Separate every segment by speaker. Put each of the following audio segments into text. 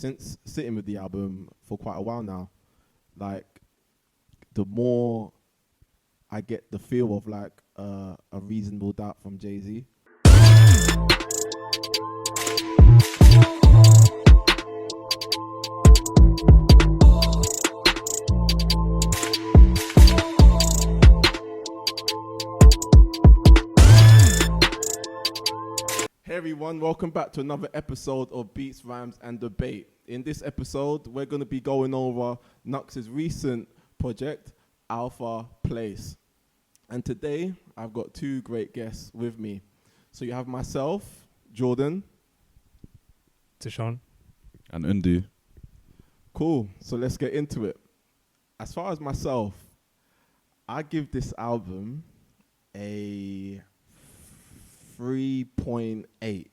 Speaker 1: since sitting with the album for quite a while now, like the more I get the feel of like a Reasonable Doubt from Jay-Z. Hey everyone, welcome back to another episode of Beats, Rhymes and Debate. In this episode, we're going to be going over Knucks' recent project, Alpha Place. And today, I've got two great guests with me. So you have myself, Jordan.
Speaker 2: Tashawn.
Speaker 3: And Undu.
Speaker 1: Cool, so let's get into it. As far as myself, I give this album a 3.8.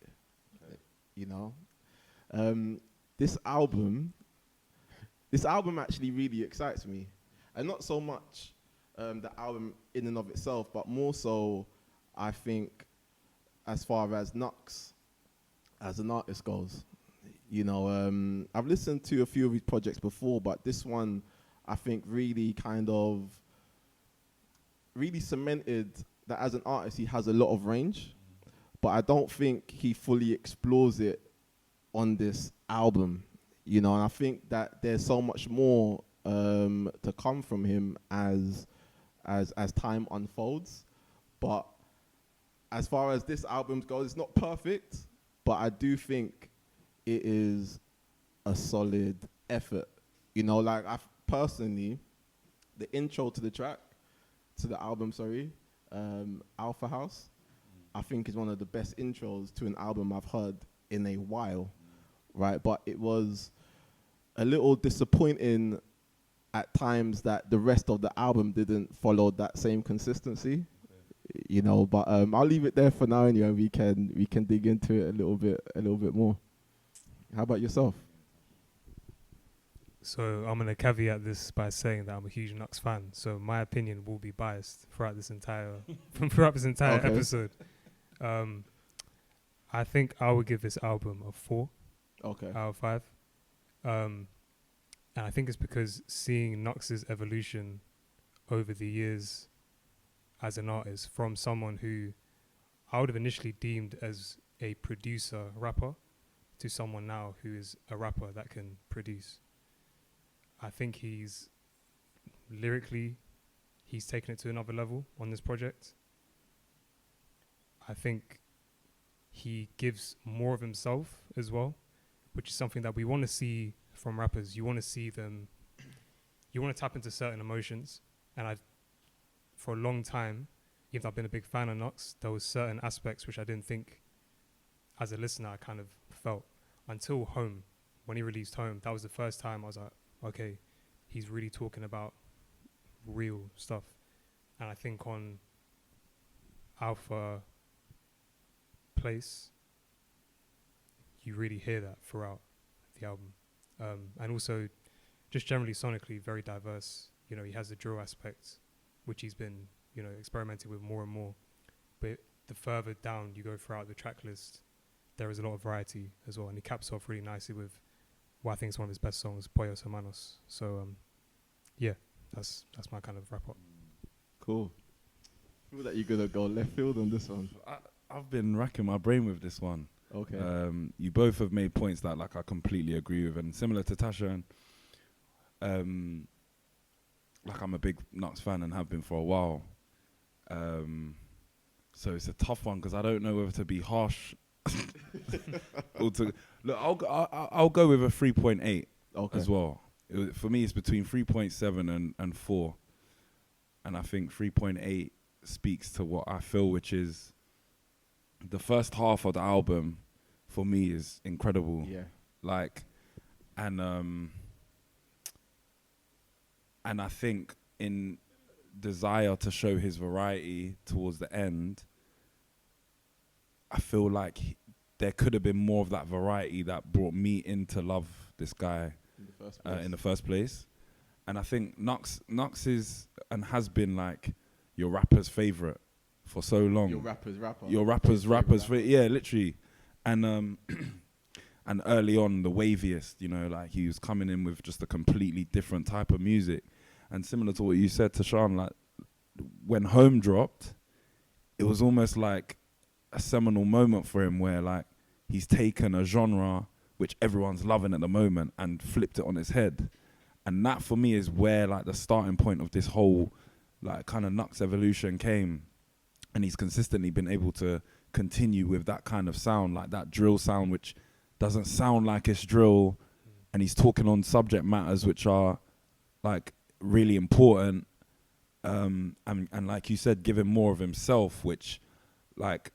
Speaker 1: You know, this album actually really excites me, and not so much the album in and of itself, but more so I think as far as Knucks as an artist goes. You know, I've listened to a few of his projects before, but this one I think really cemented that as an artist he has a lot of range, but I don't think he fully explores it on this album, you know, and I think that there's so much more to come from him as time unfolds. But as far as this album goes, it's not perfect, but I do think it is a solid effort. You know, like personally, the intro to the album, Alpha House, I think is one of the best intros to an album I've heard in a while, right? But it was a little disappointing at times that the rest of the album didn't follow that same consistency, you know. But I'll leave it there for now, and we can dig into it a little bit more. How about yourself?
Speaker 2: So I'm going to caveat this by saying that I'm a huge Knucks fan, so my opinion will be biased throughout this entire
Speaker 1: Okay.
Speaker 2: episode. I think I would give this album a 4
Speaker 1: Okay.
Speaker 2: out of 5. And I think it's because seeing Knucks' evolution over the years as an artist, from someone who I would have initially deemed as a producer rapper to someone now who is a rapper that can produce. I think he's taken it to another level on this project. I think he gives more of himself as well, which is something that we want to see from rappers. You want to see them, you want to tap into certain emotions. And for a long time, even though I've been a big fan of Knucks, there was certain aspects which I didn't think, as a listener, I kind of felt. Until Home, when he released Home, that was the first time I was like, okay, he's really talking about real stuff. And I think on Alpha Place, you really hear that throughout the album. And also, just generally sonically, very diverse. You know, he has the drill aspect, which he's been, you know, experimenting with more and more. But the further down you go throughout the track list, there is a lot of variety as well. And he caps off really nicely with what I think is one of his best songs, Pollos Hermanos. So, yeah, that's my kind of wrap-up.
Speaker 1: Cool. I feel that you're going to go left field on this one.
Speaker 3: I've been racking my brain with this one.
Speaker 1: Okay.
Speaker 3: You both have made points that like I completely agree with, and similar to Tasha, and like I'm a big Knucks fan and have been for a while. So it's a tough one because I don't know whether to be harsh. Look, I'll go with a 3.8 as well. For me, it's between 3.7 and 4, and I think 3.8 speaks to what I feel, which is the first half of the album for me is incredible.
Speaker 1: Yeah.
Speaker 3: Like, and I think in desire to show his variety towards the end, I feel like there could have been more of that variety that brought me into love this guy in the first place. And I think Knucks is and has been like your rapper's favorite for so long.
Speaker 1: Your rapper's rapper.
Speaker 3: Your rapper's yeah, literally. And and early on the waviest, you know, like he was coming in with just a completely different type of music. And similar to what you said to Sean, like when Home dropped, it was almost like a seminal moment for him where like he's taken a genre which everyone's loving at the moment and flipped it on its head. And that for me is where like the starting point of this whole like kind of Knucks evolution came. And he's consistently been able to continue with that kind of sound, like that drill sound, which doesn't sound like it's drill. And he's talking on subject matters which are like really important. And like you said, giving more of himself, which like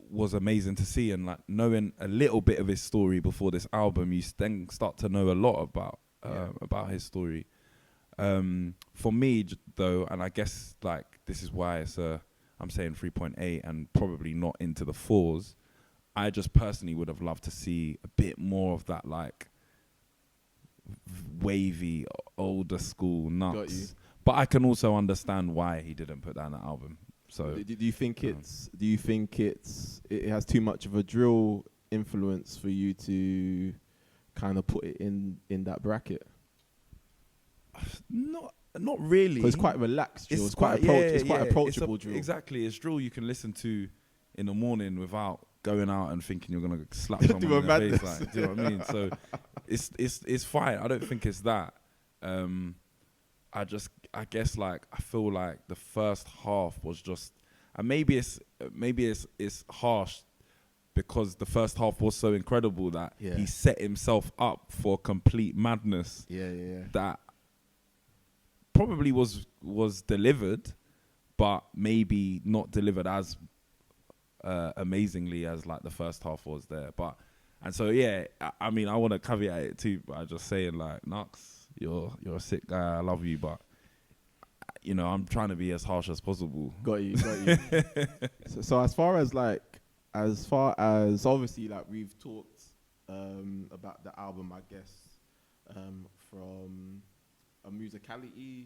Speaker 3: was amazing to see. And like knowing a little bit of his story before this album, you then start to know a lot about his story. For me though, and I guess like this is why I'm saying 3.8 and probably not into the 4s. I just personally would have loved to see a bit more of that like wavy, older school Knucks. But I can also understand why he didn't put that in the album. So
Speaker 1: do you think it has too much of a drill influence for you to kind of put it in that bracket?
Speaker 3: Not really.
Speaker 1: Because it's quite relaxed drill. It's quite approachable drill.
Speaker 3: Exactly. It's drill you can listen to in the morning without going out and thinking you're gonna slap someone in the face. Like, do you know what I mean? So it's fine. I don't think it's that. I guess like I feel like the first half was just, and maybe it's harsh because the first half was so incredible that he set himself up for complete madness. That probably was delivered, but maybe not delivered as amazingly as like the first half was there. But and so I mean I want to caveat it too by just saying like Knucks, you're a sick guy, I love you, but you know I'm trying to be as harsh as possible.
Speaker 1: Got you. So as far as obviously like we've talked about the album, I guess from a musicality,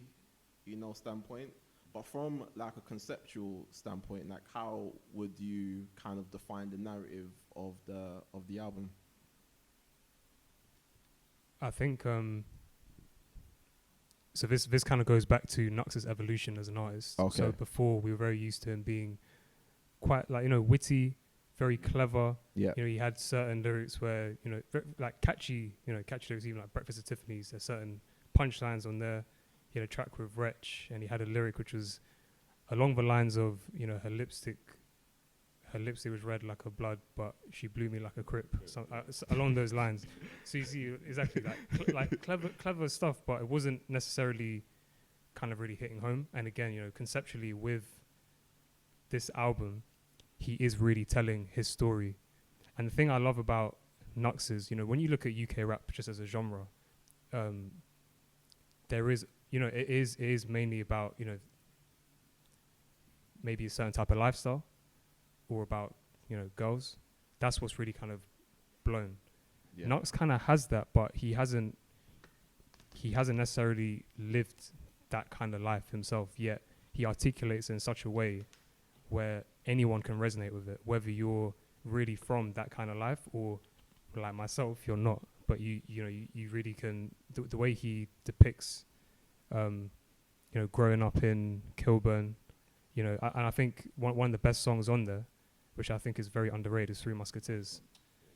Speaker 1: standpoint, but from like a conceptual standpoint, like how would you kind of define the narrative of the album?
Speaker 2: I think so this kind of goes back to Knucks' evolution as an artist.
Speaker 1: Okay.
Speaker 2: So before we were very used to him being quite like witty, very clever.
Speaker 1: Yeah.
Speaker 2: He had certain lyrics where like catchy lyrics, even like Breakfast at Tiffany's. There's certain punchlines on there. He had a track with Wretch, and he had a lyric which was along the lines of her lipstick was red like her blood, but she blew me like a crip. So, along those lines. So you see exactly like clever stuff, but it wasn't necessarily kind of really hitting home. And again, conceptually with this album, he is really telling his story. And the thing I love about Knucks is, when you look at UK rap just as a genre, there is, it is mainly about, maybe a certain type of lifestyle or about, girls. That's what's really kind of blown. Yeah. Knucks kind of has that, but he hasn't necessarily lived that kind of life himself, yet he articulates it in such a way where anyone can resonate with it, whether you're really from that kind of life or like myself, you're not. But you really can. The way he depicts, growing up in Kilburn, and I think one of the best songs on there, which I think is very underrated, is Three Musketeers.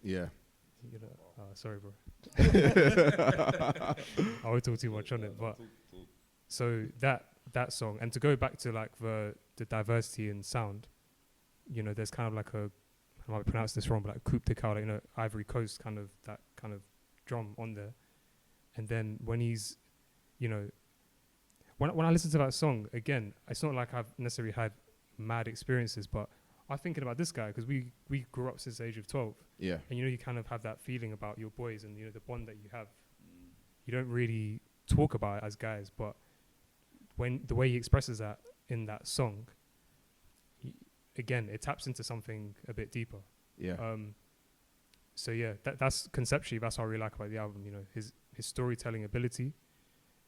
Speaker 1: Yeah.
Speaker 2: Sorry, bro. I won't talk too much on it, but so that song, and to go back to like the diversity in sound, there's kind of like I might pronounce this wrong, but like coupe de cow, Ivory Coast kind of that kind of drum on there. And then when he's, when I listen to that song again, it's not like I've necessarily had mad experiences, but I'm thinking about this guy because we grew up since the age of 12.
Speaker 1: Yeah.
Speaker 2: And you kind of have that feeling about your boys and the bond that you have. You don't really talk about it as guys, but when the way he expresses that in that song, again, it taps into something a bit deeper.
Speaker 1: Yeah.
Speaker 2: So yeah, that's conceptually, that's what I really like about the album. His storytelling ability,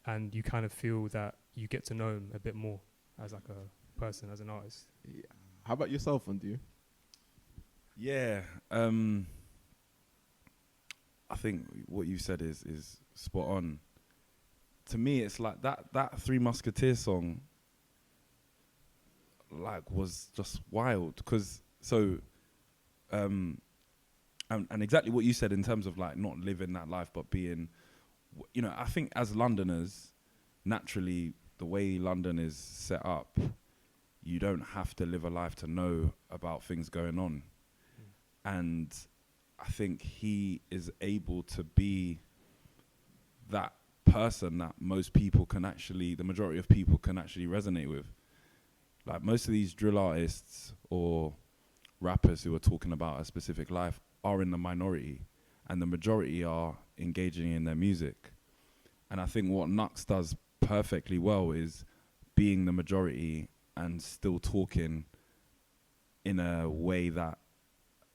Speaker 2: and you kind of feel that you get to know him a bit more as like a person, as an artist.
Speaker 1: Yeah. How about yourself, Andu?
Speaker 3: Yeah. I think what you said is spot on. To me, it's like that Three Musketeers song, like, was just wild. Because and exactly what you said in terms of like not living that life, but being, you know, I think as Londoners, naturally, the way London is set up, you don't have to live a life to know about things going on. And I think he is able to be that person that most people can actually, the majority of people can actually resonate with. Like most of these drill artists or rappers who are talking about a specific life are in the minority, and the majority are engaging in their music. And I think what Knucks does perfectly well is being the majority and still talking in a way that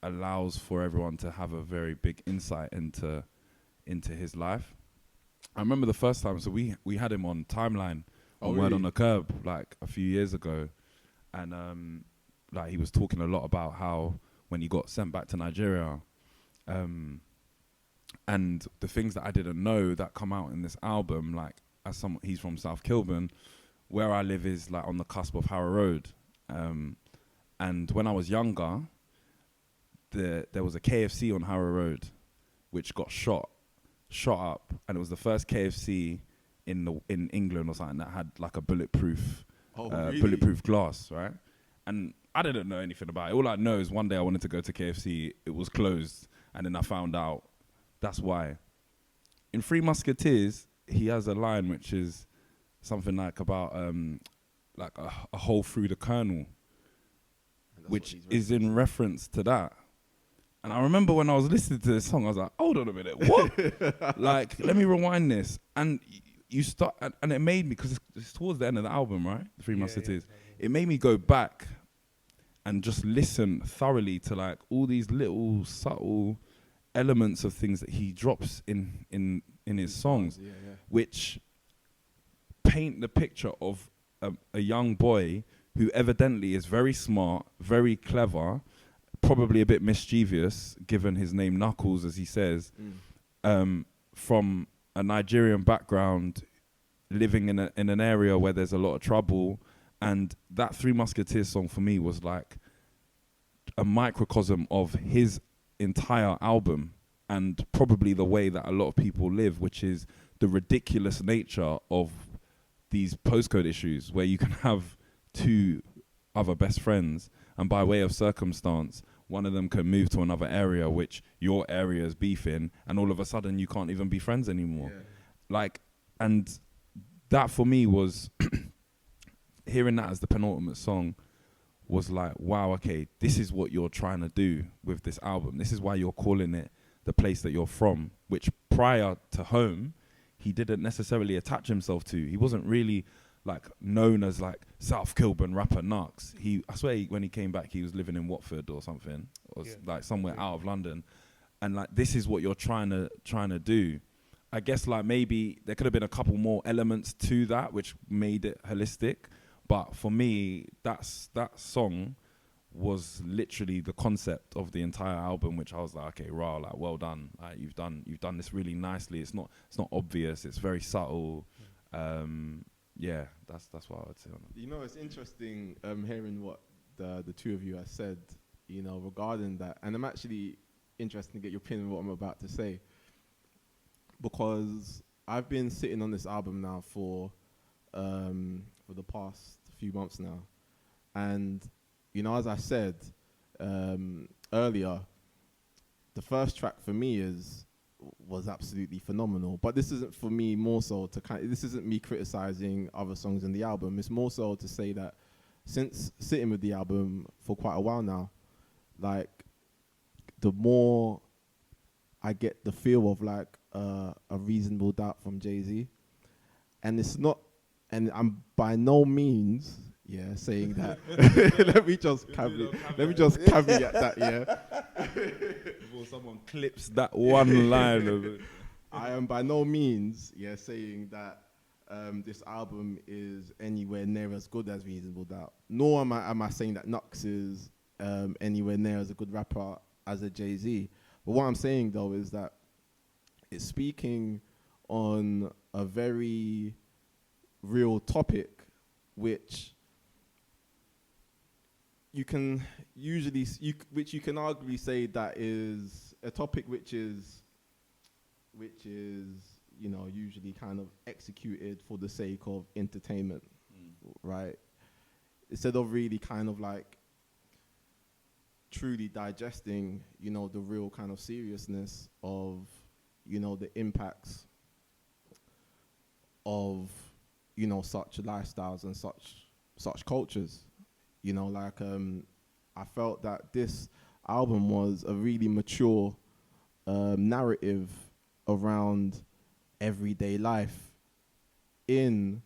Speaker 3: allows for everyone to have a very big insight into his life. I remember the first time, so we had him on Timeline on Word on the Curb like a few years ago, and like he was talking a lot about how when he got sent back to Nigeria, and the things that I didn't know that come out in this album, like he's from South Kilburn, where I live is like on the cusp of Harrow Road, and when I was younger, there was a KFC on Harrow Road, which got shot up, and it was the first KFC in England or something that had like a bulletproof glass, right? And I didn't know anything about it. All I know is one day I wanted to go to KFC, it was closed, and then I found out that's why. In Three Musketeers, he has a line which is something like about like a hole through the kernel, which is in reference to that. And I remember when I was listening to this song, I was like, hold on a minute, what? Like, let me rewind this. And you start, and it made me, because it's towards the end of the album, right? Three Musketeers. Yeah. It made me go back and just listen thoroughly to like all these little subtle elements of things that he drops in his songs, which paint the picture of a young boy who evidently is very smart, very clever, probably a bit mischievous, given his name Knuckles, as he says, from a Nigerian background, living in an area where there's a lot of trouble. And that Three Musketeers song for me was like a microcosm of his entire album, and probably the way that a lot of people live, which is the ridiculous nature of these postcode issues where you can have two other best friends, and by way of circumstance, one of them can move to another area which your area is beefing, and all of a sudden you can't even be friends anymore. Yeah. Like, and that for me was hearing that as the penultimate song was like, wow, okay, this is what you're trying to do with this album. This is why you're calling it the place that you're from, which prior to home, he didn't necessarily attach himself to. He wasn't really like known as like South Kilburn rapper Knucks. I swear when he came back, he was living in Watford or something, or like somewhere out of London. And like, this is what you're trying to do. I guess like maybe there could have been a couple more elements to that which made it holistic. But for me, that song was literally the concept of the entire album, which I was like, okay, rah, like, well done. Like, you've done this really nicely. It's not obvious. It's very subtle. Yeah, that's what I would say on it.
Speaker 1: You know, it's interesting hearing what the two of you have said, you know, regarding that. And I'm actually interested to get your opinion on what I'm about to say, because I've been sitting on this album now for the past few months now. And, you know, as I said earlier, the first track for me was absolutely phenomenal. But this isn't for me more so this isn't me criticizing other songs in the album. It's more so to say that since sitting with the album for quite a while now, like, the more I get the feel of like a Reasonable Doubt from Jay-Z. And it's not, and I'm by no means saying that. let me just caveat that,
Speaker 3: before someone clips that one line of it.
Speaker 1: I am by no means saying that this album is anywhere near as good as Reasonable Doubt. Nor am I saying that Knucks is anywhere near as a good rapper as a Jay-Z. But what I'm saying though is that it's speaking on a very real topic, which you can usually, which you can arguably say that is a topic which is, you know, usually kind of executed for the sake of entertainment, right? Instead of really kind of like truly digesting, you know, the real kind of seriousness of, you know, the impacts of, you know, such lifestyles and such cultures. You know, like I felt that this album was a really mature narrative around everyday life in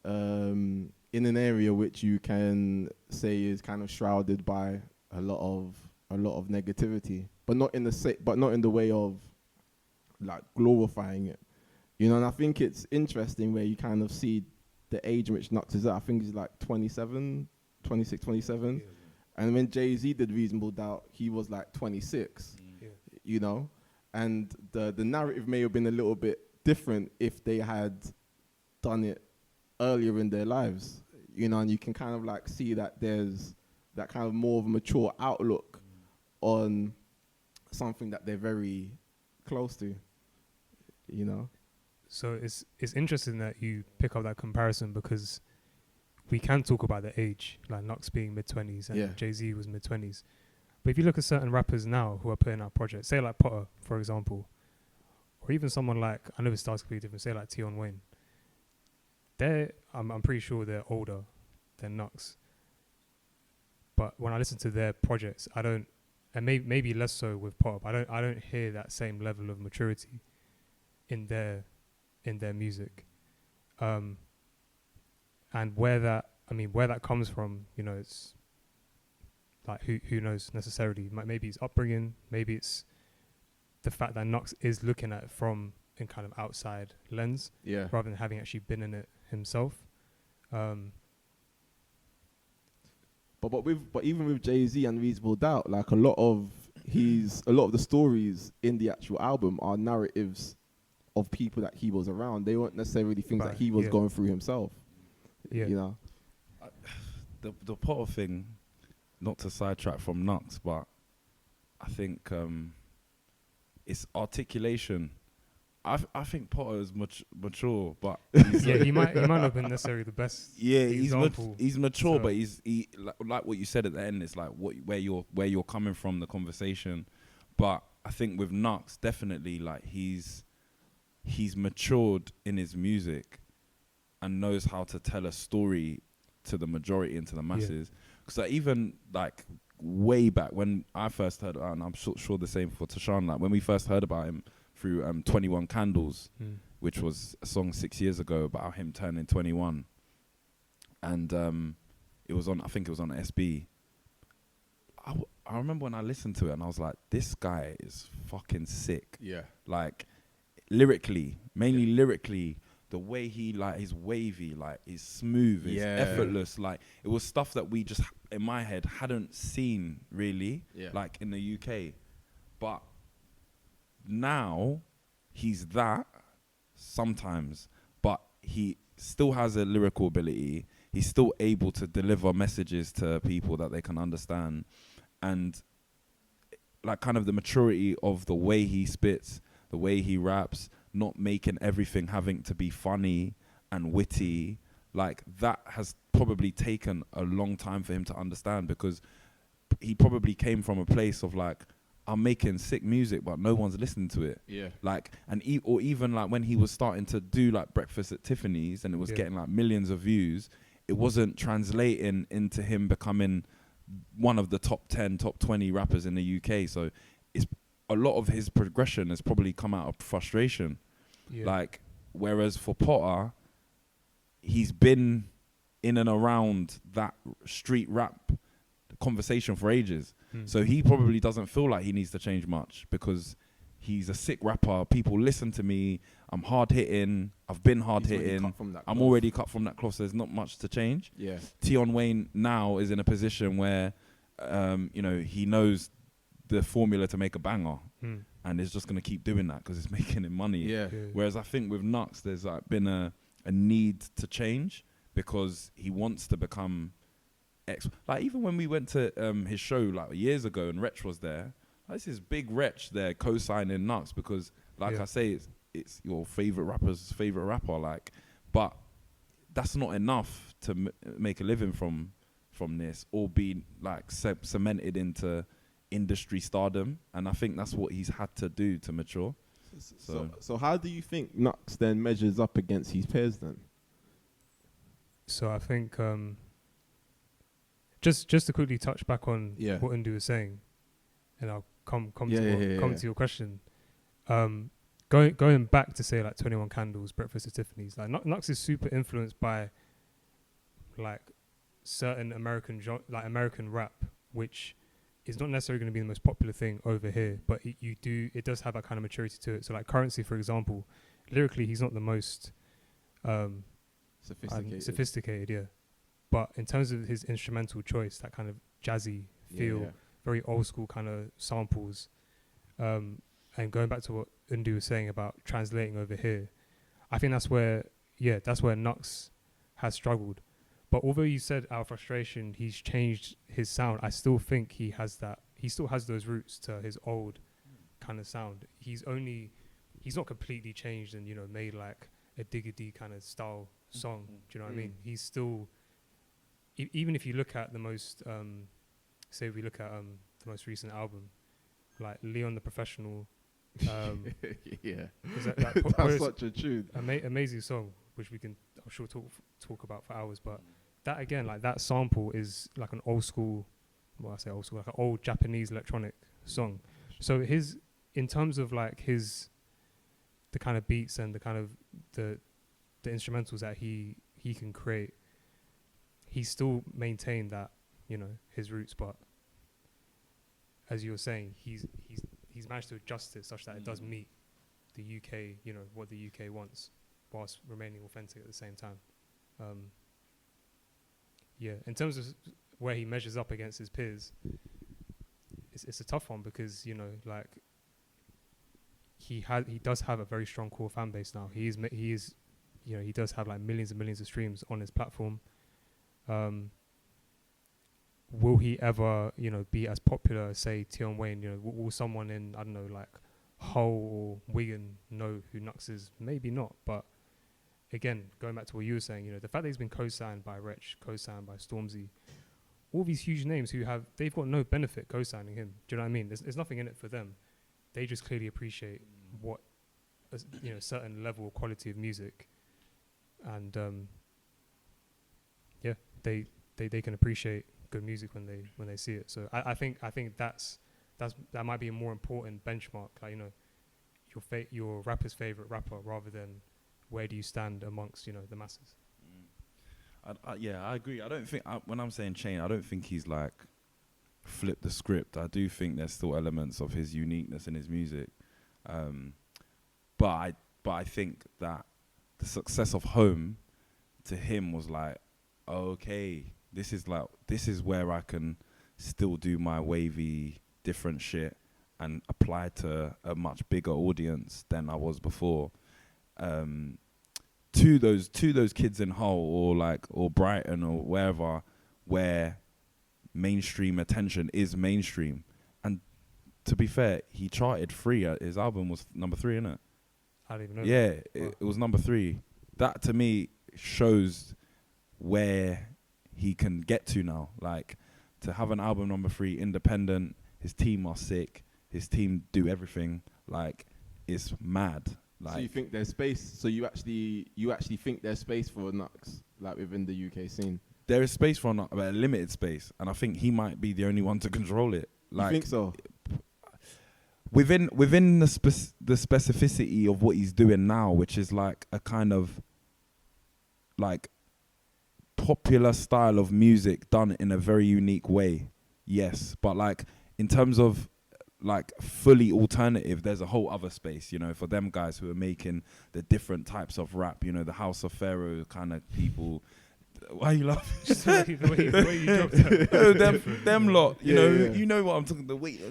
Speaker 1: an area which you can say is kind of shrouded by a lot of negativity, but not in the way of like glorifying it, you know. And I think it's interesting where you kind of see the age in which Knucks is at. I think he's like 26, 27. Yeah. And when Jay-Z did Reasonable Doubt, he was like 26, you know. And the narrative may have been a little bit different if they had done it earlier in their lives, you know. And you can kind of like see that there's that kind of more of a mature outlook on something that they're very close to, you know.
Speaker 2: So it's interesting that you pick up that comparison, because we can talk about the age, like Knucks being mid-20s and Jay-Z was mid-20s. But if you look at certain rappers now who are putting out projects, say like Potter, for example, or even someone like, I know it starts completely different, say like Tion Wayne, I'm pretty sure they're older than Knucks. But when I listen to their projects, I don't, and maybe less so with pop, I don't hear that same level of maturity in their music. And where that comes from, you know, it's like who knows necessarily. Maybe it's upbringing, maybe it's the fact that Knucks is looking at it from a kind of outside lens, rather than having actually been in it himself.
Speaker 1: But even with Jay-Z and Reasonable Doubt, like a lot of the stories in the actual album are narratives of people that he was around. They weren't necessarily things that he was going through himself. Yeah, you know.
Speaker 3: The Potter thing, not to sidetrack from Knucks, but I think it's articulation. I think Potter is mature, but
Speaker 2: he might not have been necessarily the best.
Speaker 3: Yeah,
Speaker 2: example.
Speaker 3: he's mature, but he like what you said at the end. It's like where you're coming from, the conversation. But I think with Knucks, definitely like he's matured in his music and knows how to tell a story to the majority and to the masses. Because like, even like way back when I first heard, and I'm sure the same for Tashan, like when we first heard about him through 21 Candles, which was a song 6 years ago about him turning 21. And I think it was on SB. I remember when I listened to it and I was like, this guy is fucking sick. Yeah. Like lyrically, mainly lyrically, the way he like is wavy, like is smooth, is effortless. Like it was stuff that we just in my head hadn't seen really, like in the UK. But now he's that sometimes, but he still has a lyrical ability. He's still able to deliver messages to people that they can understand, and like kind of the maturity of the way he spits, the way he raps, not making everything having to be funny and witty. Like that has probably taken a long time for him to understand, because he probably came from a place of like, I'm making sick music, but no one's listening to it. Yeah. Like, and or even like when he was starting to do like Breakfast at Tiffany's and it was getting like millions of views, it wasn't translating into him becoming one of the top 10, top 20 rappers in the UK. So it's a lot of his progression has probably come out of frustration. Yeah. Like, whereas for Potter, he's been in and around that street rap conversation for ages. So he probably doesn't feel like he needs to change much, because he's a sick rapper. People listen to me. I'm hard hitting. I've been hard hitting. I'm already cut from that cloth. So there's not much to change. Yeah. Tion Wayne now is in a position where, you know, he knows the formula to make a banger, and it's just gonna keep doing that because it's making him money.
Speaker 1: Yeah.
Speaker 3: Whereas I think with Knucks, there's like been a need to change because he wants to become like even when we went to his show like years ago and Wretch was there, this is big Wretch there co-signing Knucks because like I say, it's your favorite rapper's favorite rapper, like, but that's not enough to make a living from this or be like cemented into industry stardom, and I think that's what he's had to do to mature.
Speaker 1: So how do you think Knucks then measures up against his peers then?
Speaker 2: So I think just to quickly touch back on what Undu was saying, and I'll come to your question. Going back to say like 21 Candles, Breakfast at Tiffany's, like Knucks is super influenced by like certain American rap, which is not necessarily going to be the most popular thing over here, but it does have that kind of maturity to it. So like Currency, for example, lyrically he's not the most sophisticated, yeah. But in terms of his instrumental choice, that kind of jazzy feel, very old school kind of samples, and going back to what Undu was saying about translating over here, I think that's where Knucks has struggled. But although you said out of frustration he's changed his sound, I still think he still has those roots to his old kind of sound. He's not completely changed and, made like a diggity kind of style song. Do you know what I mean? He's still, even if you look at the most, say we look at the most recent album, like Leon the Professional.
Speaker 1: That's such a tune.
Speaker 2: Amazing song, which we can, I'm sure, talk about for hours. But that again, like that sample is like an old school, like an old Japanese electronic song. So in terms of like the kind of beats and the kind of the instrumentals that he can create, he still maintained that, his roots. But as you were saying, he's managed to adjust it such that it does meet the UK, what the UK wants, whilst remaining authentic at the same time. In terms of where he measures up against his peers, it's a tough one because, like he does have a very strong core fan base now. He does have like millions and millions of streams on his platform. Will he ever, be as popular as, say, Tion Wayne? Will someone in, I don't know, like Hull or Wigan know who Knucks is? Maybe not. But again, going back to what you were saying, the fact that he's been co-signed by Wretch, co-signed by Stormzy, all these huge names they've got no benefit co-signing him. Do you know what I mean? There's nothing in it for them. They just clearly appreciate what, a certain level of quality of music, and they can appreciate good music when they see it. So I think that might be a more important benchmark, like, your rapper's favorite rapper, rather than where do you stand amongst the masses.
Speaker 3: I agree. I don't think when I'm saying chain, I don't think he's like flipped the script. I do think there's still elements of his uniqueness in his music, but I think that the success of Home to him was like, okay, this is where I can still do my wavy, different shit and apply to a much bigger audience than I was before. To those kids in Hull or Brighton or wherever, where mainstream attention is mainstream. And to be fair, he charted 3. His album was number 3, innit?
Speaker 2: I don't even know.
Speaker 3: Yeah, it was number 3. That to me shows where he can get to now. Like, to have an album number 3, independent, his team are sick, his team do everything, like, it's mad. Like,
Speaker 1: so you think there's space? So you actually think there's space for Knucks, like, within the UK scene?
Speaker 3: There is space for Knucks, but a limited space, and I think he might be the only one to control it. Like,
Speaker 1: you think so?
Speaker 3: Within the specificity of what he's doing now, which is like a kind of like popular style of music done in a very unique way, yes, but like in terms of like fully alternative, there's a whole other space, for them guys who are making the different types of rap, the House of Pharaoh kind of people, Why are you laughing?
Speaker 2: Just the way you dropped that.
Speaker 3: them lot, you know what I'm talking. The weight,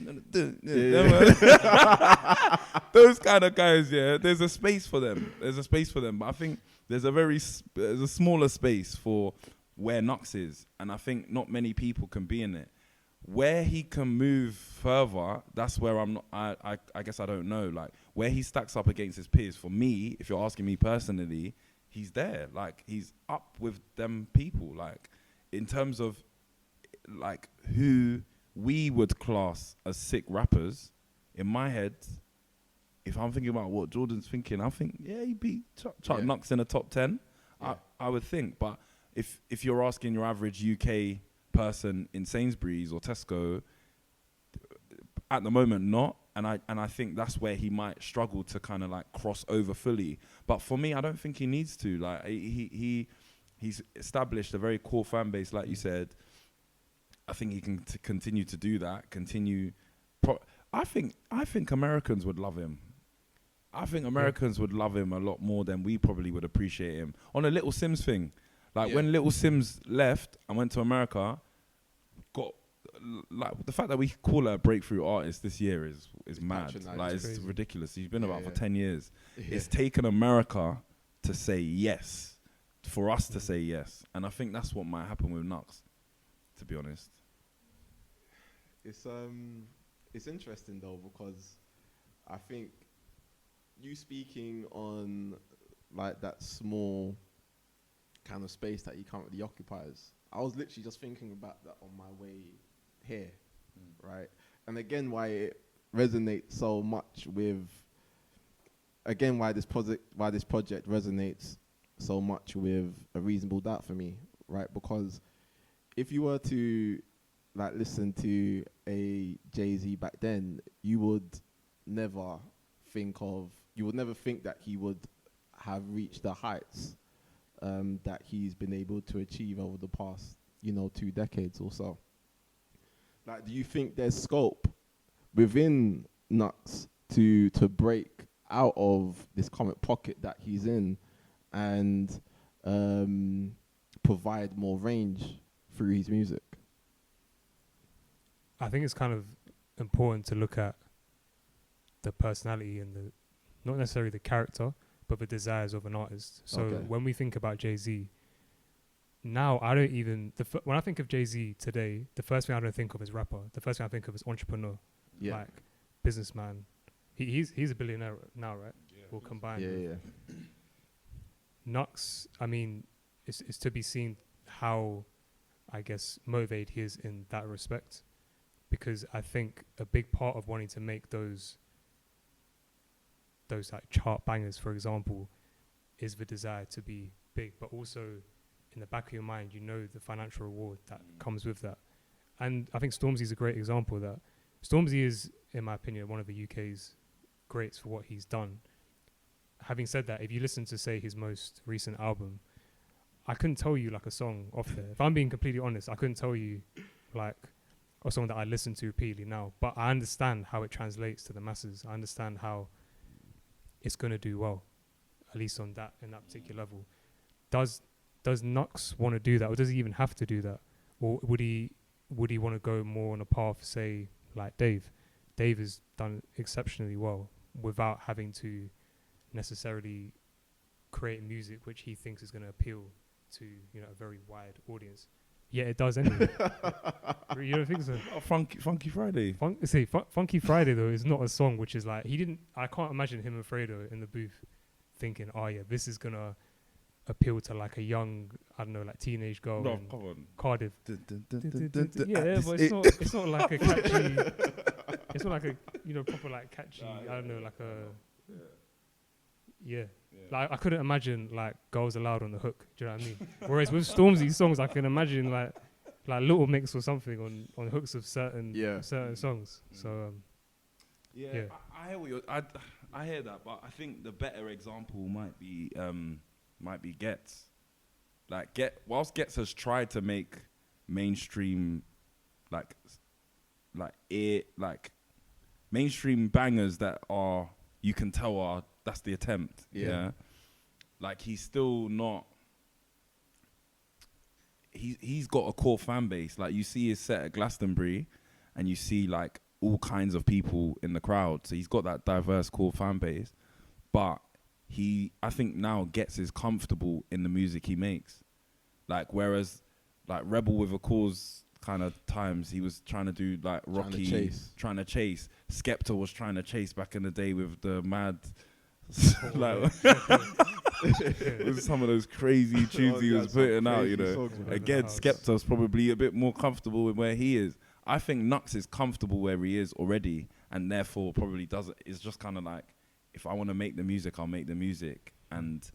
Speaker 3: those kind of guys. Yeah, there's a space for them. But I think there's a smaller space for where Knucks is, and I think not many people can be in it. Where he can move further, that's where I'm not. I guess I don't know. Like where he stacks up against his peers. For me, if you're asking me personally, he's there. Like he's up with them people. Like in terms of like who we would class as sick rappers. In my head, if I'm thinking about what Jordan's thinking, I think he beat Chuck Knucks in the top 10. Yeah. I would think, but if you're asking your average UK person in Sainsbury's or Tesco, at the moment not, and I think that's where he might struggle to kind of like cross over fully. But for me, I don't think he needs to. Like he's established a very core fan base, like you said. I think he can continue to do that. I think Americans would love him. I think Americans would love him a lot more than we probably would appreciate him. On a Little Sims thing. Like when Little Sims left and went to America, like the fact that we call her a breakthrough artist this year is mad. Like it's ridiculous. He's been about for 10 years. Yeah. It's taken America to say yes, for us to say yes, and I think that's what might happen with Knucks. To be honest,
Speaker 1: it's interesting though because I think you speaking on like that small kind of space that he currently occupies. I was literally just thinking about that on my way here, right? And again, why it resonates so much with, again, why this project resonates so much with A Reasonable Doubt for me, right? Because if you were to like listen to a Jay-Z back then, you would never think that he would have reached the heights that he's been able to achieve over the past, 2 decades or so. Like, do you think there's scope within Knucks to break out of this comic pocket that he's in and provide more range through his music?
Speaker 2: I think it's kind of important to look at the personality and not necessarily the character, but the desires of an artist. So when we think about Jay-Z, now I don't even, when I think of Jay-Z today, the first thing I don't think of is rapper. The first thing I think of is entrepreneur, like businessman. He's a billionaire now, right? Yeah, we'll combine.
Speaker 1: Yeah.
Speaker 2: Knucks, I mean, it's to be seen how, I guess, motivated he is in that respect. Because I think a big part of wanting to make those like chart bangers, for example, is the desire to be big, but also in the back of your mind, the financial reward that comes with that. And I think Stormzy's a great example of that. Stormzy is, in my opinion, one of the UK's greats for what he's done. Having said that, if you listen to, say, his most recent album, I couldn't tell you like a song off there. If I'm being completely honest, I couldn't tell you like a song that I listen to repeatedly now, but I understand how it translates to the masses. I understand how it's going to do well, at least in that particular level. Does Knucks want to do that, or does he even have to do that? Or would he want to go more on a path, say, like Dave? Dave has done exceptionally well without having to necessarily create music which he thinks is going to appeal to a very wide audience. Yeah, it does anyway. You don't think so?
Speaker 3: Oh, Funky Friday.
Speaker 2: Funky Friday though is not a song which is like I can't imagine him and Fredo in the booth thinking, oh yeah, this is gonna appeal to like a young, I don't know, like teenage girl in Cardiff. Yeah, but it's not like a catchy. It's not like a proper like catchy. I don't know, like a yeah. Like I couldn't imagine like Girls Aloud on the hook. Do you know what I mean? Whereas with Stormzy's songs, I can imagine like Little Mix or something on hooks of certain songs. So
Speaker 3: I hear I hear that, but I think the better example might be Gets. Whilst Gets has tried to make mainstream mainstream bangers that are, you can tell that's the attempt. Yeah. Like he's still not, he's got a core fan base. Like, you see his set at Glastonbury, and you see like all kinds of people in the crowd. So he's got that diverse core fan base. But I think now gets is comfortable in the music he makes. Like, whereas like Rebel with a Cause kind of times, he was trying to do like Rocky, trying to chase. Skepta was trying to chase back in the day with the mad. Like, with some of those crazy tunes he was putting out, you know. Again, Skepta's probably a bit more comfortable with where he is. I think Knucks is comfortable where he is already, and therefore probably doesn't. It's just kind of like, if I want to make the music, I'll make the music, and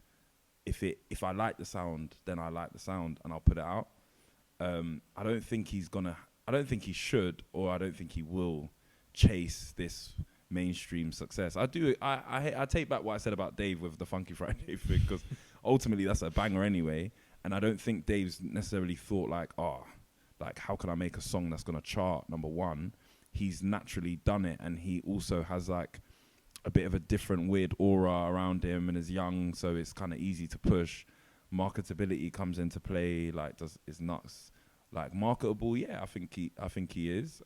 Speaker 3: if I like the sound, then I like the sound, and I'll put it out. I don't think he should, or I don't think he will chase this mainstream success. I take back what I said about Dave with the Funky Friday thing, because ultimately that's a banger anyway, and I don't think Dave's necessarily thought like, like how can I make a song that's gonna chart number one. He's naturally done it, and he also has like a bit of a different weird aura around him, and is young, so it's kind of easy to push. Marketability comes into play. Like, is Knucks like marketable? Yeah, I think he is.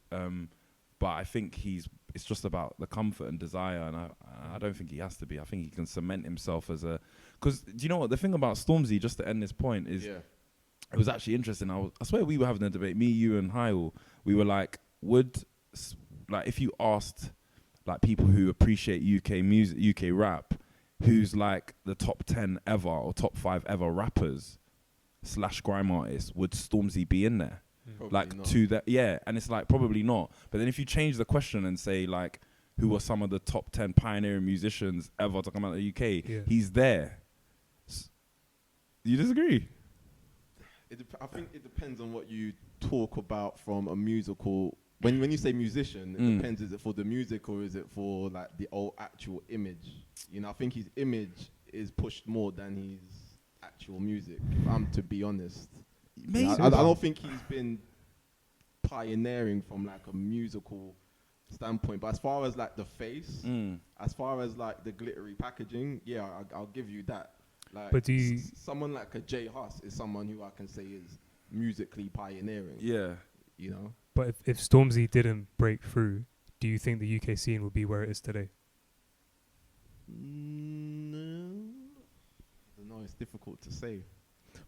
Speaker 3: But I think it's just about the comfort and desire, and I don't think he has to be. I think he can cement himself as a, because do you know what the thing about Stormzy, just to end this point, is it was actually interesting. I swear we were having a debate, me, you, and Hyle. We were like, like if you asked like people who appreciate UK music, UK rap, who's like the top 10 ever or top 5 ever rappers / grime artists, would Stormzy be in there?
Speaker 1: Probably
Speaker 3: like
Speaker 1: not.
Speaker 3: To that, yeah, and it's like probably not. But then if you change the question and say like, who are some of the top 10 pioneering musicians ever to come out of the UK, he's there. You disagree?
Speaker 1: I think it depends on what you talk about from a musical. When you say musician, it depends. Is it for the music, or is it for like the actual image? You know, I think his image is pushed more than his actual music, if I'm to be honest.
Speaker 3: Maybe.
Speaker 1: I don't think he's been pioneering from like a musical standpoint, but as far as like the face, as far as like the glittery packaging, yeah, I'll give you that. Like,
Speaker 2: but
Speaker 1: someone like a J Hus is someone who I can say is musically pioneering.
Speaker 3: Yeah,
Speaker 1: you know.
Speaker 2: But if Stormzy didn't break through, do you think the UK scene would be where it is today?
Speaker 1: No, I don't know. It's difficult to say.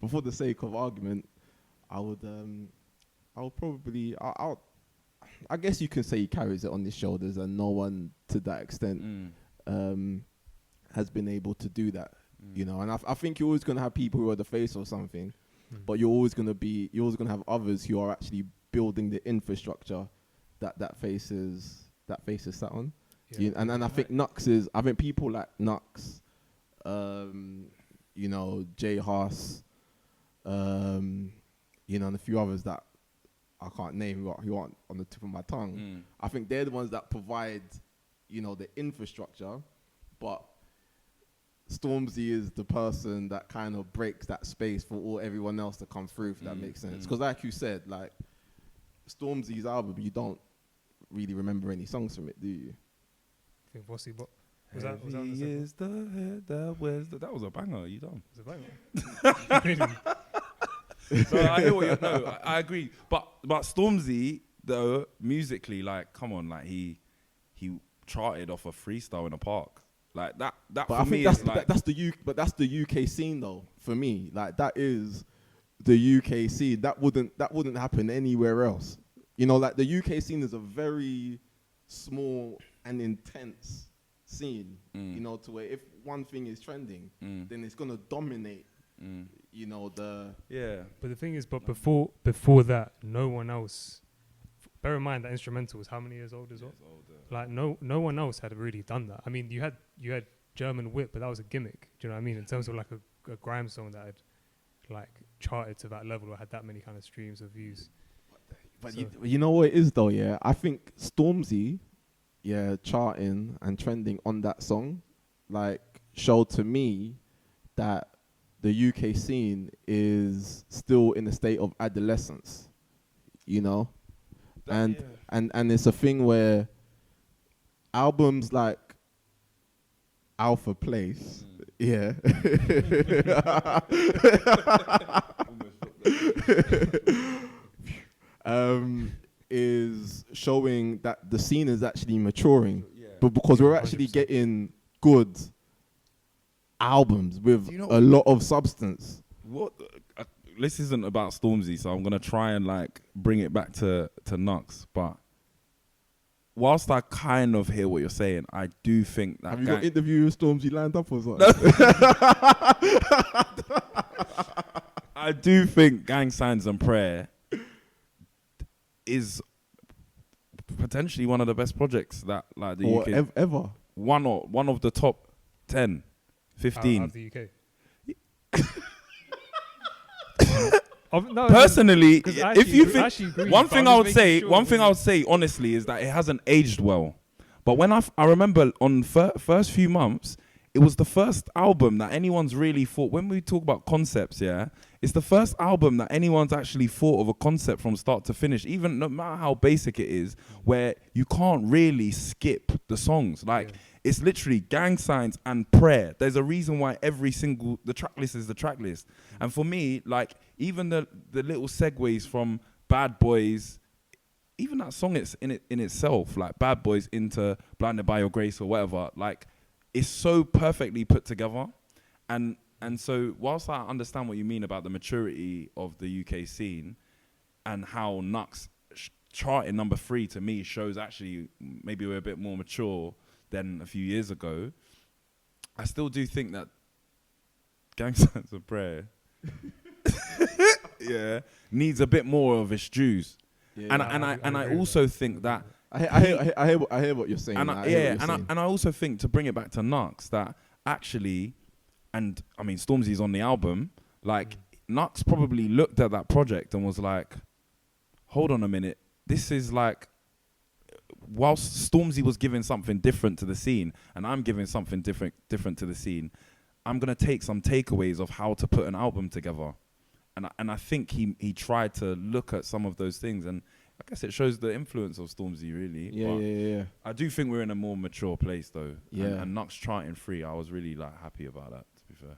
Speaker 1: But for the sake of argument, I would probably, I guess you can say he carries it on his shoulders, and no one to that extent has been able to do that. You know, and I think you're always going to have people who are the face or something, but you're always going to have others who are actually building the infrastructure that face is sat on. Yeah. And I think I think people like Knucks, you know, J Hus, you know, and a few others that I can't name who aren't on the tip of my tongue. I think they're the ones that provide, you know, the infrastructure, but Stormzy is the person that kind of breaks that space for everyone else to come through, if that makes sense. Because like you said, like Stormzy's album, you don't really remember any songs from it, do you?
Speaker 2: I think Bossy Bop.
Speaker 3: That was a banger. You done?
Speaker 2: Was a banger.
Speaker 3: So I hear what I agree. But Stormzy though, musically, like, come on, like he charted off a freestyle in a park. Like that but for I think me
Speaker 1: that's
Speaker 3: is like,
Speaker 1: that's the UK scene though. For me, like that is the UK scene. That wouldn't happen anywhere else. You know, like the UK scene is a very small and intense scene. You know, to where if one thing is trending, then it's gonna dominate. You know,
Speaker 2: But the thing is, before that, no one else. Bear in mind that instrumental was how many years old as well? Like no one else had really done that. I mean, you had German Whip, but that was a gimmick. Do you know what I mean? In terms of like a grime song that had like charted to that level or had that many kind of streams of views.
Speaker 1: But so you know what it is though, yeah? I think Stormzy, charting and trending on that song, like showed to me that the UK scene is still in a state of adolescence, you know? And it's a thing where albums like Alpha Place, is showing that the scene is actually maturing,
Speaker 3: Yeah.
Speaker 1: but because
Speaker 2: Yeah,
Speaker 1: we're actually
Speaker 2: 100%.
Speaker 1: getting good albums with
Speaker 3: Do you know-
Speaker 1: a lot of substance.
Speaker 3: What? This isn't about Stormzy, so I'm gonna try and like bring it back to Knucks. But whilst I kind of hear what you're saying, I do think that
Speaker 1: Have you got interview with Stormzy lined up or something?
Speaker 3: I do think Gang Signs and Prayer is potentially one of the best projects that like the
Speaker 1: Or
Speaker 3: UK
Speaker 1: ever.
Speaker 3: one of the top 10, 15.
Speaker 2: Out of the UK. No,
Speaker 3: Personally,
Speaker 2: 'cause I
Speaker 3: if
Speaker 2: actually
Speaker 3: you
Speaker 2: agree- I
Speaker 3: think
Speaker 2: actually agree,
Speaker 3: one
Speaker 2: but
Speaker 3: thing
Speaker 2: I'm
Speaker 3: I
Speaker 2: just
Speaker 3: would say,
Speaker 2: making sure
Speaker 3: one thing
Speaker 2: when
Speaker 3: I would say honestly is that it hasn't aged well. But when I remember on first few months, it was the first album that anyone's really thought. When we talk about concepts, yeah, it's the first album that anyone's actually thought of a concept from start to finish, even no matter how basic it is, where you can't really skip the songs. Like
Speaker 2: Yeah.
Speaker 3: it's literally Gang Signs and Prayer. There's a reason why the track list is the track list. And for me, like even the little segues from Bad Boys, even that song in itself, like Bad Boys into Blinded by Your Grace or whatever, like it's so perfectly put together. And so whilst I understand what you mean about the maturity of the UK scene and how Knucks charting number 3 to me shows actually maybe we're a bit more mature than a few years ago, I still do think that Gang Signs and Prayer yeah, needs a bit more of its dues.
Speaker 1: Yeah,
Speaker 3: And I
Speaker 2: agree with
Speaker 3: also
Speaker 2: that.
Speaker 3: think that
Speaker 1: I hear what you're saying.
Speaker 3: and
Speaker 1: I
Speaker 3: I,
Speaker 1: hear
Speaker 3: yeah,
Speaker 1: what you're saying.
Speaker 3: and I also think to bring it back to Knucks that actually, and I mean Stormzy's on the album, like Knucks probably looked at that project and was like, hold on a minute, this is like, whilst Stormzy was giving something different to the scene and I'm giving something different to the scene, I'm gonna take some takeaways of how to put an album together. And I think he tried to look at some of those things, and I guess it shows the influence of Stormzy, really.
Speaker 1: Yeah,
Speaker 3: But
Speaker 1: yeah.
Speaker 3: I do think we're in a more mature place, though.
Speaker 1: Yeah.
Speaker 3: And Knucks charting 3, I was really like happy about that, to be fair.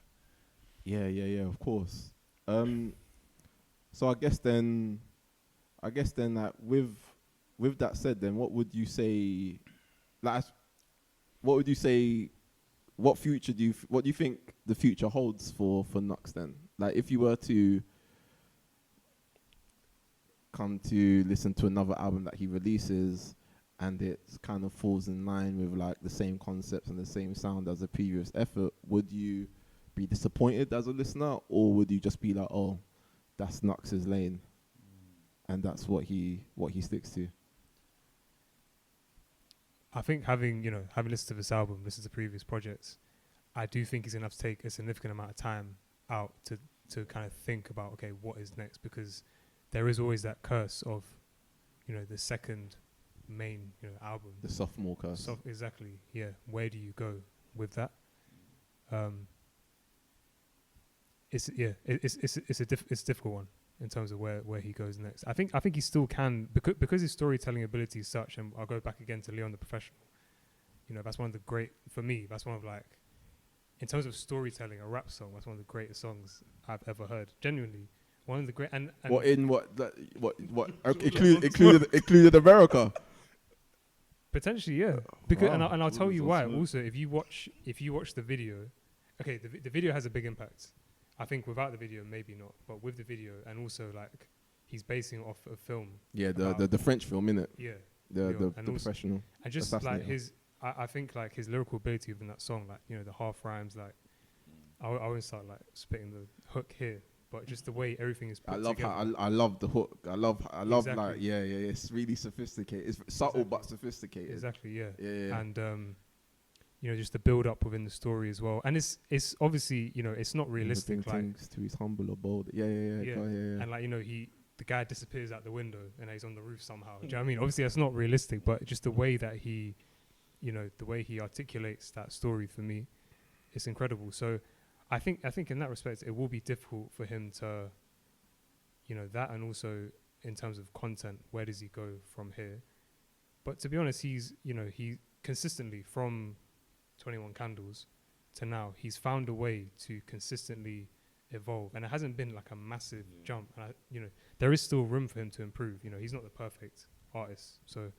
Speaker 1: Yeah, of course. So I guess then that with that said, then what would you say? Like, what would you say? What future what do you think the future holds for Knucks then? Like, if you were to come to listen to another album that he releases and it kind of falls in line with like the same concepts and the same sound as the previous effort, would you be disappointed as a listener, or would you just be like, oh, that's Knucks' lane and that's what he sticks to?
Speaker 2: I think having listened to this album, listened to previous projects, I do think he's going to have to take a significant amount of time out to kind of think about, okay, what is next? Because there is always that curse of, the second main, album.
Speaker 1: The sophomore curse.
Speaker 2: Exactly, yeah. Where do you go with that? It's a difficult one in terms of where he goes next. I think he still can, because his storytelling ability is such, and I'll go back again to Leon the Professional. That's one of the great, for me, that's one of like, in terms of storytelling, a rap song, that's one of the greatest songs I've ever heard. Genuinely, one of the great. And
Speaker 1: included America?
Speaker 2: Potentially, yeah. Because
Speaker 1: Wow.
Speaker 2: and I'll tell you why.
Speaker 3: Smooth.
Speaker 2: Also, if you watch the video, okay, the video has a big impact. I think without the video, maybe not, but with the video, and also like he's basing it off a film.
Speaker 1: Yeah,
Speaker 2: about-
Speaker 1: the French film, innit?
Speaker 2: Yeah,
Speaker 1: The
Speaker 2: and
Speaker 1: the
Speaker 2: also-
Speaker 1: Professional.
Speaker 2: and just like
Speaker 1: Assassinator.
Speaker 2: I think like his lyrical ability within that song, like the half rhymes, like I won't start like spitting the hook here, but just the way everything is put
Speaker 1: I love
Speaker 2: together.
Speaker 1: how I love the hook. I love
Speaker 2: Exactly.
Speaker 1: like yeah. It's really sophisticated. It's subtle but sophisticated.
Speaker 2: Exactly, yeah.
Speaker 1: Yeah.
Speaker 2: And just the build up within the story as well. And it's obviously it's not realistic. Like
Speaker 1: Things to his humble abode. Yeah.
Speaker 2: and like the guy disappears out the window and he's on the roof somehow. Do you know what I mean? Obviously that's not realistic, but just the way that he, the way he articulates that story for me, it's incredible. So I think in that respect it will be difficult for him to, that, and also in terms of content, where does he go from here? But to be honest, he's he consistently from 21 Candles to now, he's found a way to consistently evolve, and it hasn't been like a massive jump. And there is still room for him to improve. He's not the perfect artist, so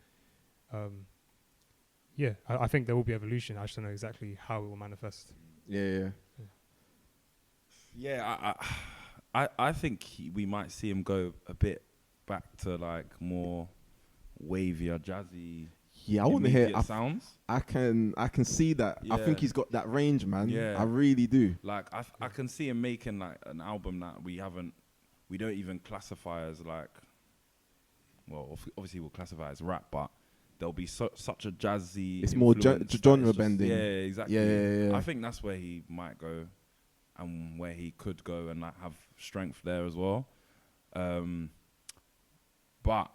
Speaker 2: I think there will be evolution. I just don't know exactly how it will manifest.
Speaker 3: I think we might see him go a bit back to like more wavier, jazzy.
Speaker 1: Yeah, I want to hear
Speaker 3: sounds.
Speaker 1: I can see that. I think he's got that range, man.
Speaker 3: Yeah.
Speaker 1: I really do.
Speaker 3: Like I can see him making like an album that we don't even classify as like. Well, obviously we'll classify as rap, but there'll be such a jazzy.
Speaker 1: It's more genre bending.
Speaker 3: Yeah, exactly.
Speaker 1: Yeah.
Speaker 3: I think that's where he might go, and where he could go, and like have strength there as well. But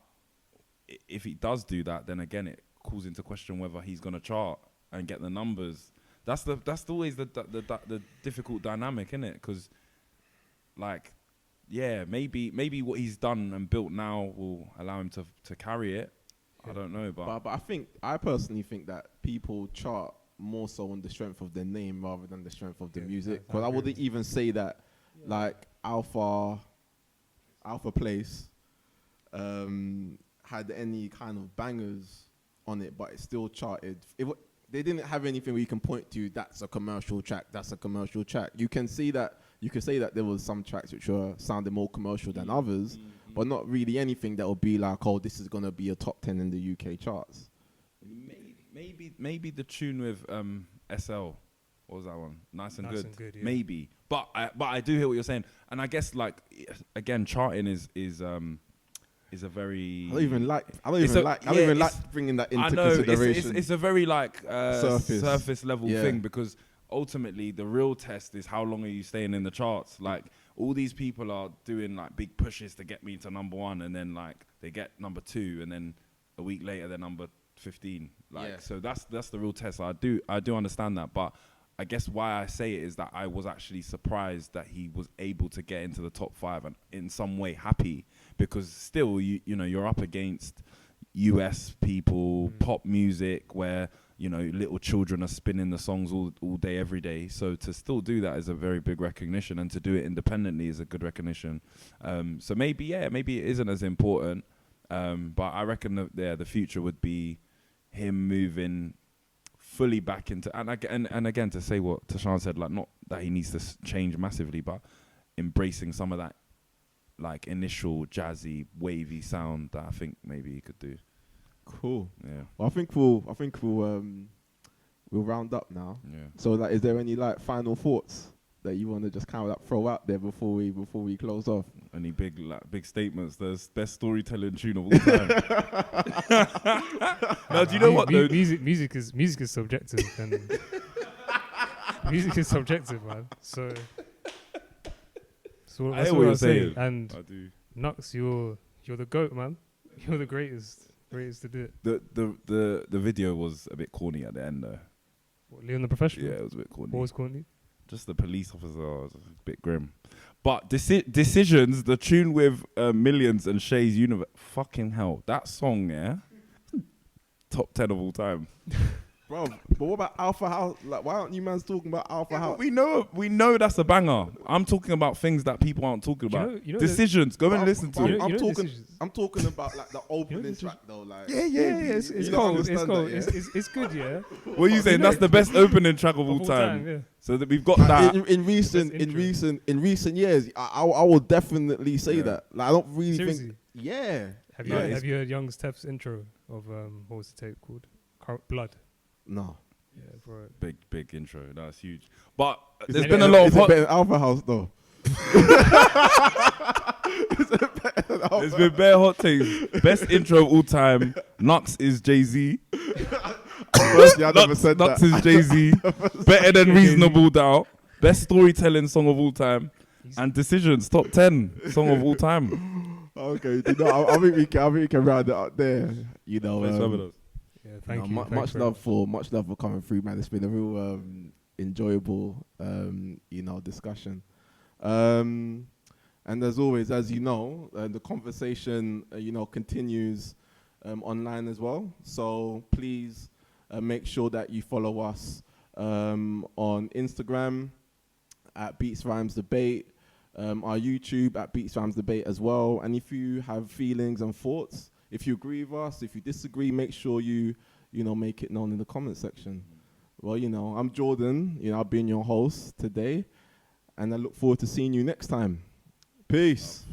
Speaker 3: if he does do that, then again it calls into question whether he's gonna chart and get the numbers. That's always the difficult dynamic, isn't it? Because like, yeah, maybe what he's done and built now will allow him to carry it. I don't know, but
Speaker 1: I personally think that people chart more so on the strength of their name rather than the strength of the music. Because I wouldn't even say that like Alpha Place had any kind of bangers on it, but it still charted. They didn't have anything where you can point to. That's a commercial track. That's a commercial track. You can say that there was some tracks which were sounding more commercial than others, but not really anything that would be like, oh, this is gonna be a top 10 in the UK charts.
Speaker 3: Maybe the tune with SL. What was that one? Nice and good.
Speaker 2: Yeah.
Speaker 3: Maybe, but I do hear what you're saying, and I guess like again, charting is a very. I don't even like
Speaker 1: bringing that into
Speaker 3: I know,
Speaker 1: consideration.
Speaker 3: It's a very like surface level
Speaker 1: Yeah.
Speaker 3: thing, because ultimately the real test is how long are you staying in the charts. Like all these people are doing like big pushes to get me to number 1, and then like they get number 2, and then a week later they're number 15. Like so that's the real test. I do understand that, but I guess why I say it is that I was actually surprised that he was able to get into the top 5 and in some way happy, because still you're up against US people, pop music where little children are spinning the songs all day every day. So to still do that is a very big recognition, and to do it independently is a good recognition. So maybe it isn't as important, but I reckon that the future would be him moving fully back into and again, to say what Tashan said, like not that he needs to change massively, but embracing some of that like initial jazzy wavy sound that I think maybe he could do.
Speaker 1: Cool.
Speaker 3: Yeah.
Speaker 1: Well, I think we'll round up now.
Speaker 3: Yeah.
Speaker 1: So like, is there any like final thoughts that you want to just kind of like throw out there before we close off?
Speaker 3: Any big statements? The best storytelling tune of all time. No, do you know what though?
Speaker 2: Music is subjective, and music is subjective, man. So that's what I'm saying. And
Speaker 3: I do.
Speaker 2: Knucks, you're the GOAT, man. You're the greatest to do it.
Speaker 3: The video was a bit corny at the end though.
Speaker 2: What, Leon the Professional?
Speaker 3: Yeah, it was a bit corny.
Speaker 2: What was corny?
Speaker 3: Just the police officer was a bit grim. But Decisions, the tune with Millions and Shay's Universe, fucking hell, that song, yeah, top 10 of all time.
Speaker 1: Bro, but what about Alpha House? Like, why aren't you mans talking about Alpha House?
Speaker 3: We know that's a banger. I'm talking about things that people aren't talking about. Decisions, go and listen to it.
Speaker 1: I'm talking about like the opening track though. Like,
Speaker 2: it's cold. It's good, yeah.
Speaker 3: What are you saying? That's the best opening track of all time.
Speaker 2: Yeah.
Speaker 3: So that we've got that.
Speaker 1: In recent years, I will definitely say that. Like, I don't really
Speaker 2: Seriously?
Speaker 1: think. Yeah.
Speaker 2: Have you heard Young Steph's intro of what was the tape called? Blood.
Speaker 1: No.
Speaker 2: Yeah, bro.
Speaker 3: Big intro. That's huge. But
Speaker 1: There's been a lot of better than Alpha House though.
Speaker 3: There's been bare hot takes. Best intro of all time. Knucks is Jay-Z.
Speaker 1: Personally, I never said
Speaker 3: Knucks
Speaker 1: that.
Speaker 3: is Jay-Z. Better than Reasonable Doubt. Best storytelling song of all time. And Decisions, top 10 song of all time.
Speaker 1: Okay, I think we can round it up there.
Speaker 2: Yeah, thank you.
Speaker 1: Much love for coming through, man. It's been a real enjoyable discussion. And as always, as you know, the conversation continues online as well. So please make sure that you follow us on Instagram at Beats Rhymes Debate. our YouTube at Beats Fams Debate as well. And if you have feelings and thoughts, if you agree with us, if you disagree, make sure you make it known in the comment section. Well, I'm Jordan. I've been your host today, and I look forward to seeing you next time. Peace.